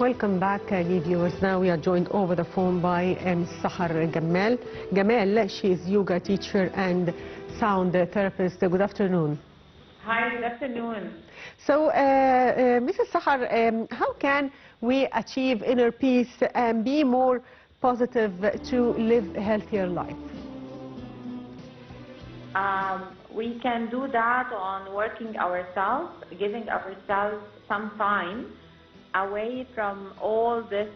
welcome back, dear viewers. Now we are joined over the phone by Ms. Sahar Gamal. She is yoga teacher and sound therapist. Good afternoon. Hi, good afternoon. So, Mrs. Sahar, how can we achieve inner peace and be more positive to live a healthier life? We can do that on working ourselves, giving ourselves some time away from all this,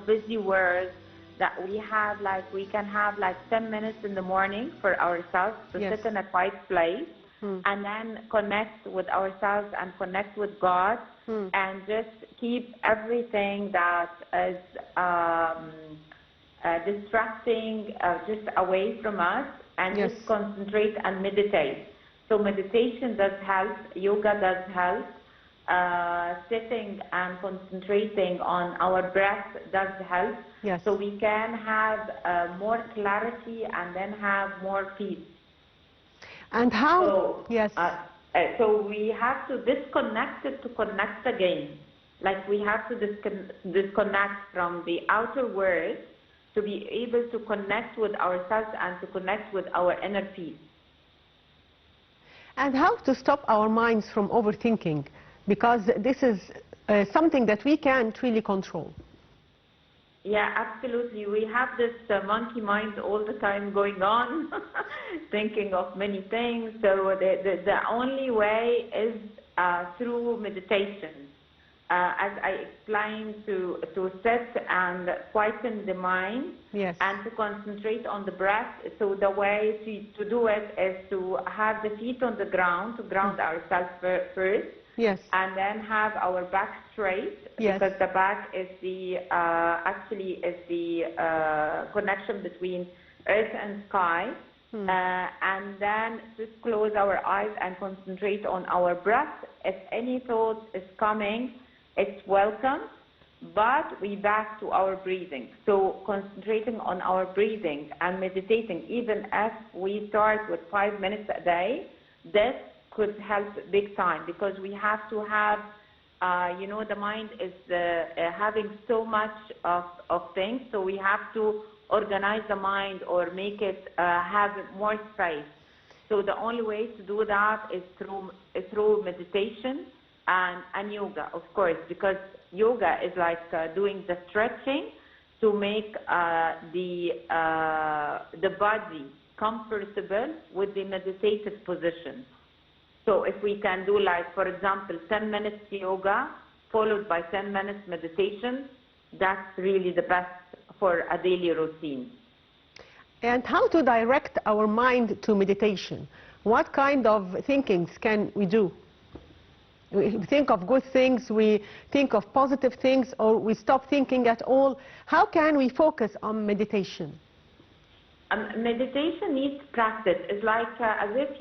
busy world that we have. Like we can have like 10 minutes in the morning for ourselves to sit in a quiet place and then connect with ourselves and connect with God and just keep everything that is distracting just away from us and just concentrate and meditate. So meditation does help, yoga does help, sitting and concentrating on our breath does help. So we can have more clarity and then have more peace. And how? So we have to disconnect it to connect again. Like we have to disconnect from the outer world to be able to connect with ourselves and to connect with our inner peace. And how to stop our minds from overthinking? Because this is something that we can't really control. Yeah, absolutely. We have this monkey mind all the time going on, thinking of many things. So the only way is through meditation. As I explained, to sit and quieten the mind and to concentrate on the breath. So the way to do it is to have the feet on the ground, to ground ourselves first. And then have our back straight, because the back is the actually is the connection between earth and sky. And then just close our eyes and concentrate on our breath. If any thought is coming, it's welcome, but we back to our breathing. So concentrating on our breathing and meditating, even if we start with 5 minutes a day, this could help big time, because we have to have, the mind is having so much of things, so we have to organize the mind or make it have more space. So the only way to do that is through meditation and yoga, of course, because yoga is like doing the stretching to make the body comfortable with the meditative position. So if we can do, like, for example, 10 minutes yoga followed by 10 minutes meditation, that's really the best for a daily routine. And how to direct our mind to meditation? What kind of thinkings can we do? We think of good things, we think of positive things, or we stop thinking at all. How can we focus on meditation? Meditation needs practice. It's like as if,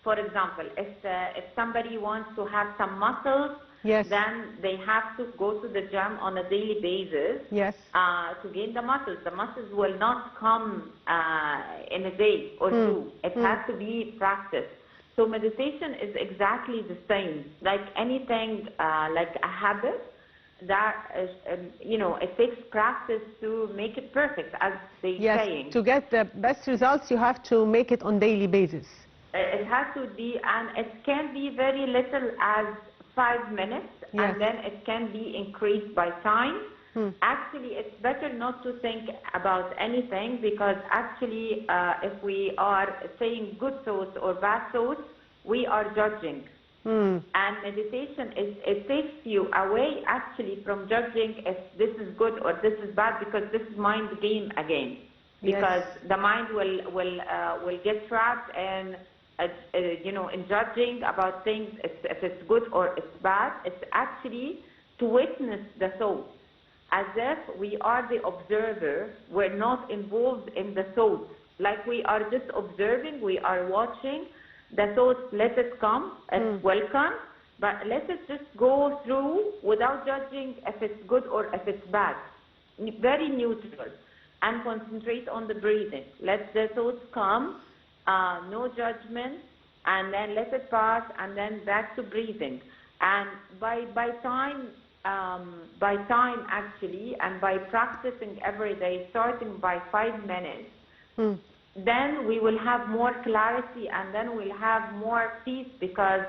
for example, if somebody wants to have some muscles, then they have to go to the gym on a daily basis to gain the muscles. The muscles will not come in a day or two. It has to be practiced. So meditation is exactly the same. Like anything, like a habit, that is, it takes practice to make it perfect, as they saying. To get the best results, you have to make it on daily basis. It has to be, and it can be very little as 5 minutes, and then it can be increased by time. Actually, it's better not to think about anything, because actually, if we are saying good thoughts or bad thoughts, we are judging. And meditation, it takes you away actually from judging if this is good or this is bad, because this is mind game again. Because the mind will get trapped in in judging about things, if it's good or it's bad. It's actually to witness the thought, as if we are the observer. We're not involved in the thought. Like we are just observing, we are watching the thoughts. Let it come, it's welcome, but let it just go through without judging if it's good or if it's bad. Very neutral. And concentrate on the breathing. Let the thoughts come, no judgment, and then let it pass, and then back to breathing. And by time actually, and by practicing every day, starting by 5 minutes, then we will have more clarity, and then we'll have more peace, because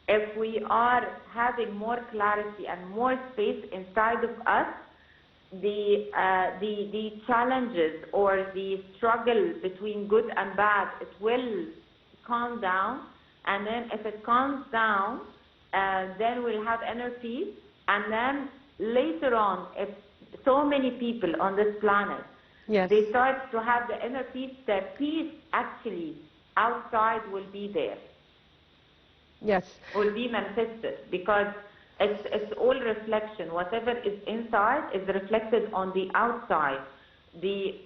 if we are having more clarity and more space inside of us, the challenges or the struggle between good and bad, it will calm down. And then if it calms down, then we'll have inner peace. And then later on, if so many people on this planet, they start to have the inner peace, the peace actually outside will be there. Yes. Will be manifested, because it's all reflection. Whatever is inside is reflected on the outside,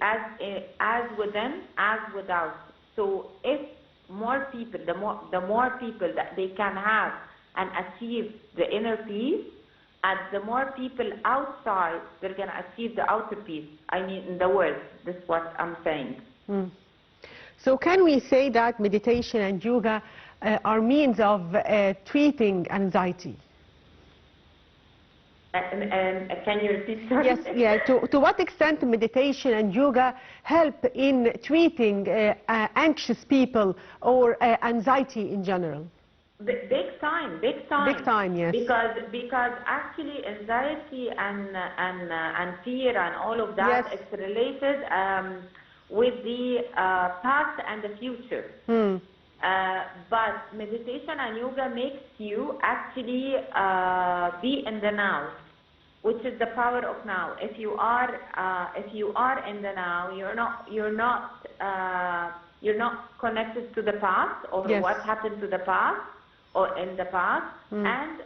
as within, as without. So if more people, the more people that they can have and achieve the inner peace, and the more people outside, they're going to achieve the outer peace. I mean, in the world. This is what I'm saying. So can we say that meditation and yoga are means of treating anxiety? And can you repeat? Sorry? Yes, yeah. To what extent meditation and yoga help in treating anxious people or anxiety in general? Big time. Big time, yes. Because actually anxiety and fear and all of that, it's related with the past and the future. But meditation and yoga makes you actually be in the now, which is the power of now. If you are in the now, you're not connected to the past or what happened to the past or in the past, and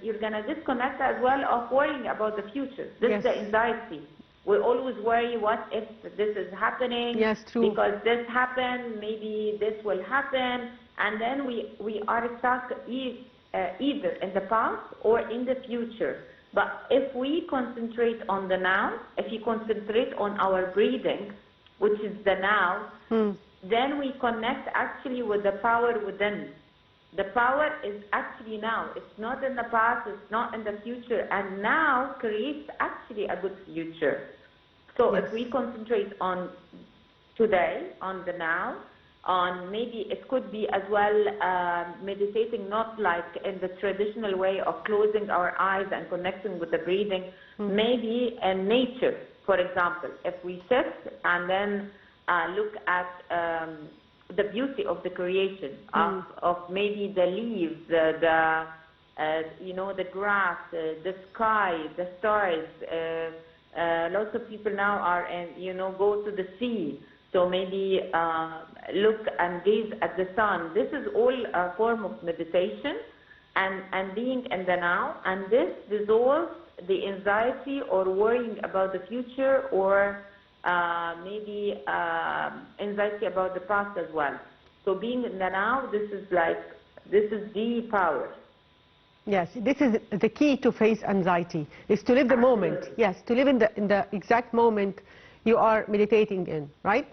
you're gonna disconnect as well of worrying about the future. This is the anxiety. We always worry, what if this is happening? Yes, true. Because this happened, maybe this will happen, and then we are stuck either in the past or in the future. But if we concentrate on the now, if you concentrate on our breathing, which is the now, then we connect actually with the power within. The power is actually now. It's not in the past, it's not in the future, and now creates actually a good future. So if we concentrate on today, on the now, on maybe it could be as well meditating not like in the traditional way of closing our eyes and connecting with the breathing, maybe in nature, for example. If we sit and then look at the beauty of the creation, of maybe the leaves, the grass, the sky, the stars. Lots of people now are, go to the sea. So maybe look and gaze at the sun. This is all a form of meditation and being in the now. And this dissolves the anxiety or worrying about the future, or maybe anxiety about the past as well. So being in the now, this is the power. Yes, this is the key to face anxiety, is to live the moment. Yes, to live in the exact moment you are meditating in, right?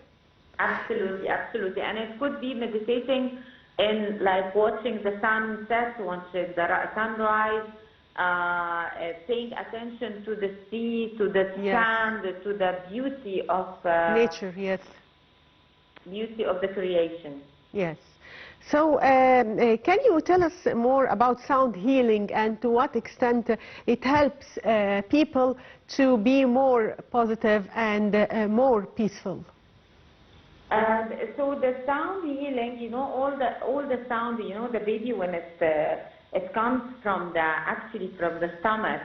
Absolutely, absolutely. And it could be meditating in like watching the sunset, watching the sunrise, paying attention to the sea, to the sand, to the beauty of nature, beauty of the creation. Yes. So can you tell us more about sound healing, and to what extent it helps people to be more positive and more peaceful? So the sound healing, all the sound, the baby when it comes from the stomach,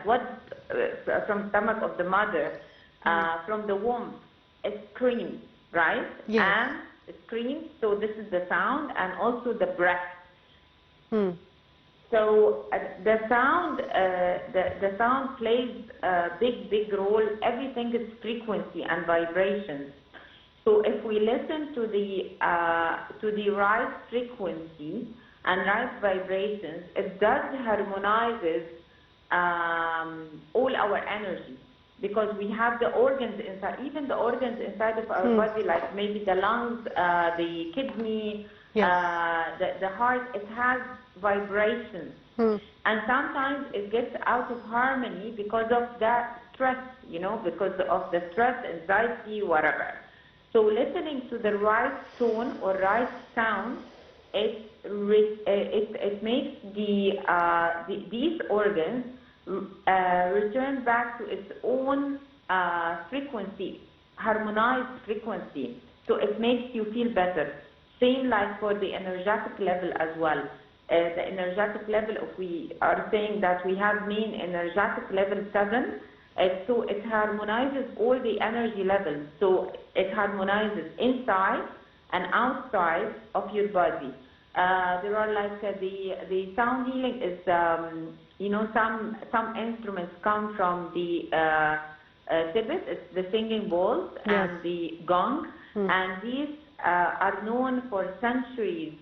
from stomach of the mother, from the womb, it screams, right? Yes. And it screams. So this is the sound, and also the breath. So the sound plays a big role. Everything is frequency and vibrations. So if we listen to the right frequency and right vibrations, it does harmonizes all our energy, because we have the organs inside, even the organs inside of our body, like maybe the lungs, the kidney, The heart, it has vibrations. And sometimes it gets out of harmony because of that stress, you know, because of the stress, anxiety, whatever. So listening to the right tone or right sound, it makes these organs return back to its own frequency, harmonized frequency. So it makes you feel better. Same like for the energetic level as well. The energetic level, if we are saying that we have main energetic level 7, so it harmonizes all the energy levels. So it harmonizes inside and outside of your body. There are like the sound healing is, you know, some instruments come from the Tibet. It's the singing bowls and the gong, and these are known for centuries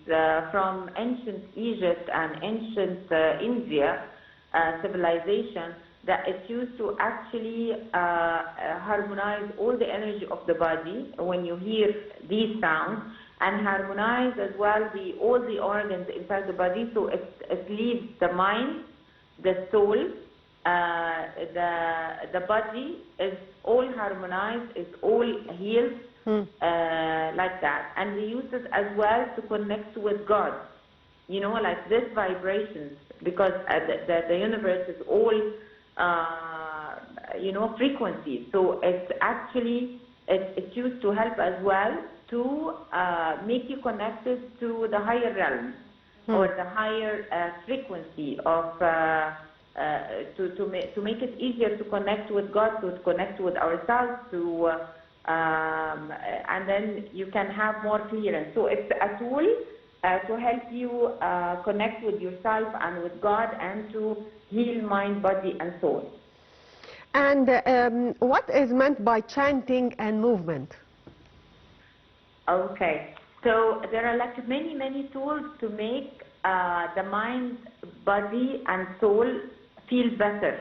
from ancient Egypt and ancient India civilization, that it's used to actually harmonize all the energy of the body when you hear these sounds, and harmonize as well all the organs inside the body. So it leaves the mind, the soul, the body is all harmonized, it's all healed. Like that, and we use it as well to connect with God, you know, like this vibrations, because the universe is all you know, frequencies. So it's actually it's used to help as well to make you connected to the higher realms or the higher frequency of to make it easier to connect with God, to connect with ourselves, to and then you can have more clearance. So it's a tool to help you connect with yourself and with God, and to heal mind, body, and soul. And what is meant by chanting and movement? Okay, so there are like many tools to make the mind, body, and soul feel better.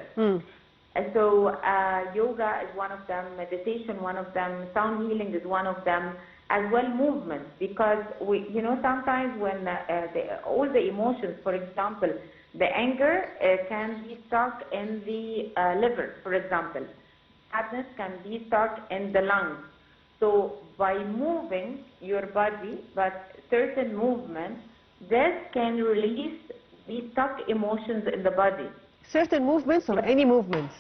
So yoga is one of them, meditation one of them, sound healing is one of them, as well movement, because we, you know, sometimes when all the emotions, for example, the anger can be stuck in the liver, for example. Sadness can be stuck in the lungs. So by moving your body, but certain movements, this can release the stuck emotions in the body. Certain movements or any movements?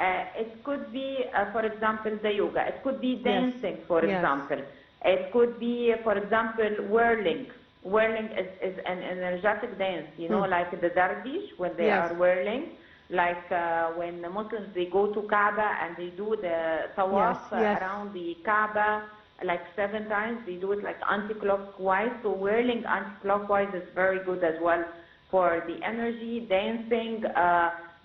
It could be, for example, the yoga. It could be dancing, for example. It could be, for example, whirling. Whirling is an energetic dance, you know, like the Darvish when they are whirling. Like when the Muslims, they go to Kaaba and they do the tawaf around the Kaaba like 7 times. They do it like anti-clockwise. So whirling anti-clockwise is very good as well for the energy. Dancing,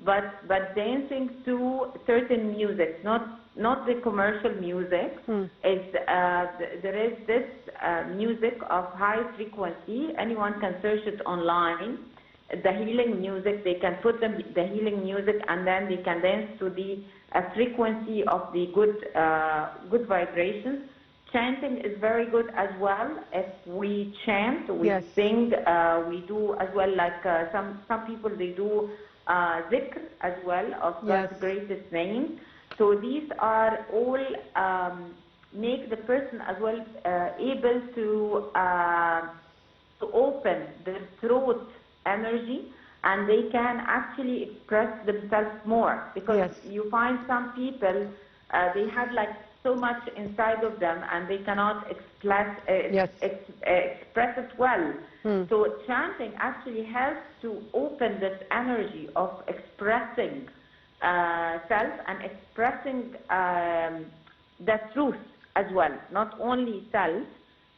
but dancing to certain music, not the commercial music. There is this music of high frequency. Anyone can search it online. The healing music, they can put the healing music, and then they can dance to the frequency of the good vibrations. Chanting is very good as well. If we chant, we sing, we do as well, like some people, they do zikr as well of God's greatest names. So these are all make the person as well able to open the throat energy, and they can actually express themselves more, because you find some people they have like so much inside of them and they cannot express it well. So chanting actually helps to open this energy of expressing self and expressing the truth as well. Not only self,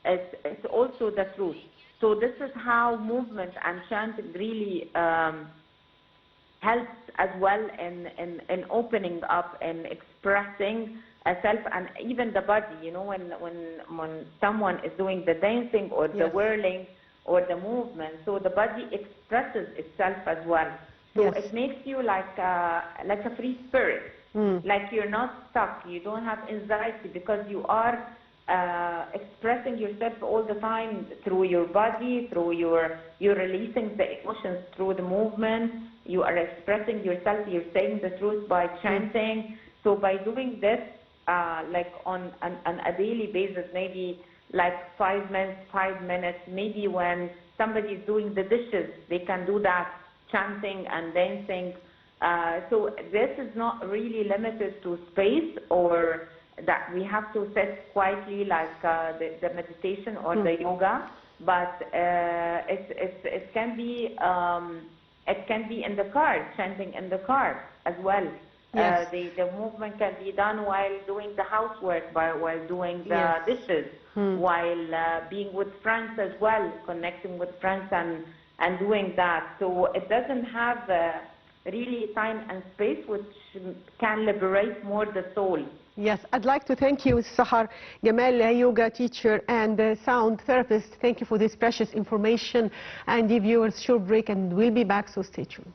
it's also the truth. So this is how movement and chanting really helps as well in opening up and expressing self, and even the body. You know, when someone is doing the dancing or the whirling or the movement, so the body expresses itself as well. So it makes you like a free spirit, like you're not stuck, you don't have anxiety, because you are expressing yourself all the time through your body, through you're releasing the emotions through the movement, you are expressing yourself, you're saying the truth by chanting. So by doing this, like on a daily basis, maybe like 5 minutes, maybe when somebody is doing the dishes, they can do that, chanting and dancing. So this is not really limited to space or that we have to sit quietly like the meditation or the yoga, but it can be in the car, chanting in the car as well. Yes. The movement can be done while doing the housework, while doing the dishes, while being with friends as well, connecting with friends and doing that. So it doesn't have really time and space, which can liberate more the soul. Yes, I'd like to thank you, Sahar Gamal, a yoga teacher and sound therapist. Thank you for this precious information, and the viewers, short break, and we'll be back, so stay tuned.